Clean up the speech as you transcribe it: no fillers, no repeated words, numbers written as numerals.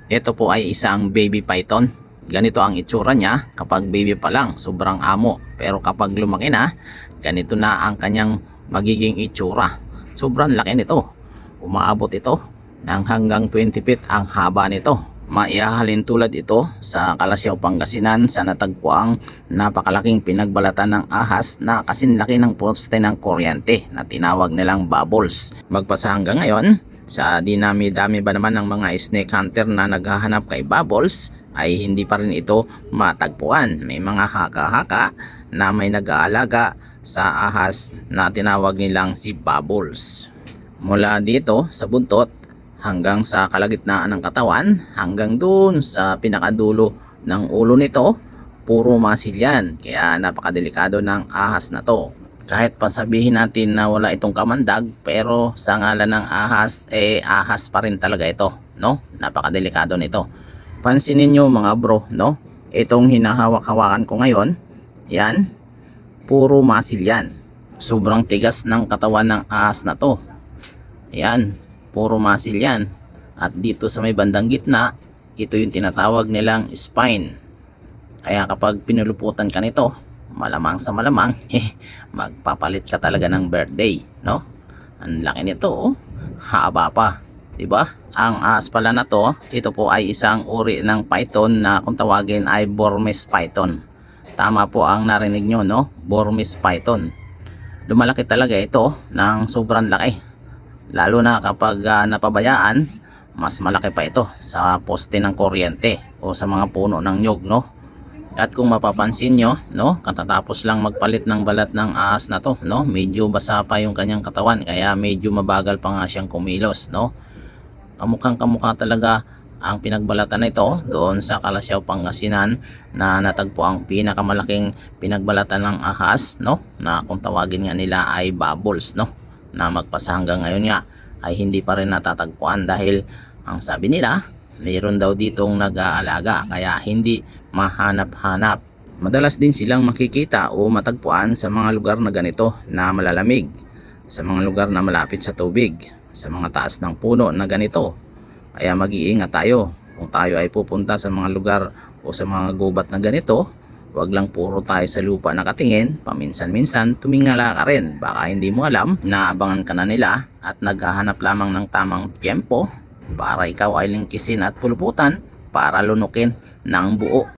Ito po ay isang baby python. Ganito ang itsura niya kapag baby pa lang, sobrang amo. Pero kapag lumaki na, ganito na ang kanyang magiging itsura. Sobrang laki nito. Umaabot ito ng hanggang 20 feet ang haba nito. Maihahalin tulad ito sa Calasiao, Pangasinan sa natagpuang napakalaking pinagbalatan ng ahas na kasinlaki ng poste ng kuryente na tinawag nilang bubbles. Magpasa hanggang ngayon, sa dinami-dami ba naman ng mga snake hunter na naghahanap kay bubbles, ay hindi pa rin ito matagpuan. May mga haka-haka na may nag-aalaga sa ahas na tinawag nilang si bubbles. Mula dito sa buntot hanggang sa kalagitnaan ng katawan, hanggang doon sa pinakadulo ng ulo nito, puro masil yan. Kaya napakadelikado ng ahas na to. Kahit pa sabihin natin na wala itong kamandag, pero sa ngalan ng ahas, ahas pa rin talaga ito, no? Napakadelikado nito. Pansinin nyo mga bro, no? Itong hinahawak-hawakan ko ngayon, yan, puro masil yan. Sobrang tigas ng katawan ng ahas na to. Yan, puro masil yan. At dito sa may bandang gitna, ito yung tinatawag nilang spine. Kaya kapag pinuluputan ka nito, malamang sa malamang, magpapalit ka talaga ng birthday, no? Ang laki nito, oh. Haba pa, 'di ba? Ang ahas pala na to, ito po ay isang uri ng python na kung tawagin ay Burmese python. Tama po ang narinig nyo, no? Burmese python. Lumalaki talaga ito ng sobrang laki. Lalo na kapag napabayaan, mas malaki pa ito sa poste ng kuryente o sa mga puno ng nyug, no? At kung mapapansin nyo, no, katatapos lang magpalit ng balat ng ahas na to, no, medyo basa pa yung kanyang katawan, kaya medyo mabagal pa nga siyang kumilos, no. Kamukhang kamukha talaga ang pinagbalatan na ito doon sa Calasiao, Pangasinan na natagpo ang pinakamalaking pinagbalatan ng ahas, no, na kung tawagin nga nila ay bubbles, no, na magpasa hanggang ngayon nga ay hindi pa rin natatagpuan dahil ang sabi nila, mayroon daw ditong nag-aalaga kaya hindi mahanap-hanap. Madalas din silang makikita o matagpuan sa mga lugar na ganito na malalamig, sa mga lugar na malapit sa tubig, sa mga taas ng puno na ganito. Kaya mag-iingat tayo kung tayo ay pupunta sa mga lugar o sa mga gubat na ganito. Wag lang puro tayo sa lupa nakatingin, paminsan-minsan tumingala ka rin. Baka hindi mo alam, naabangan ka na nila at naghahanap lamang ng tamang tiempo para ikaw ay lingkisin at puluputan para lunukin ng buo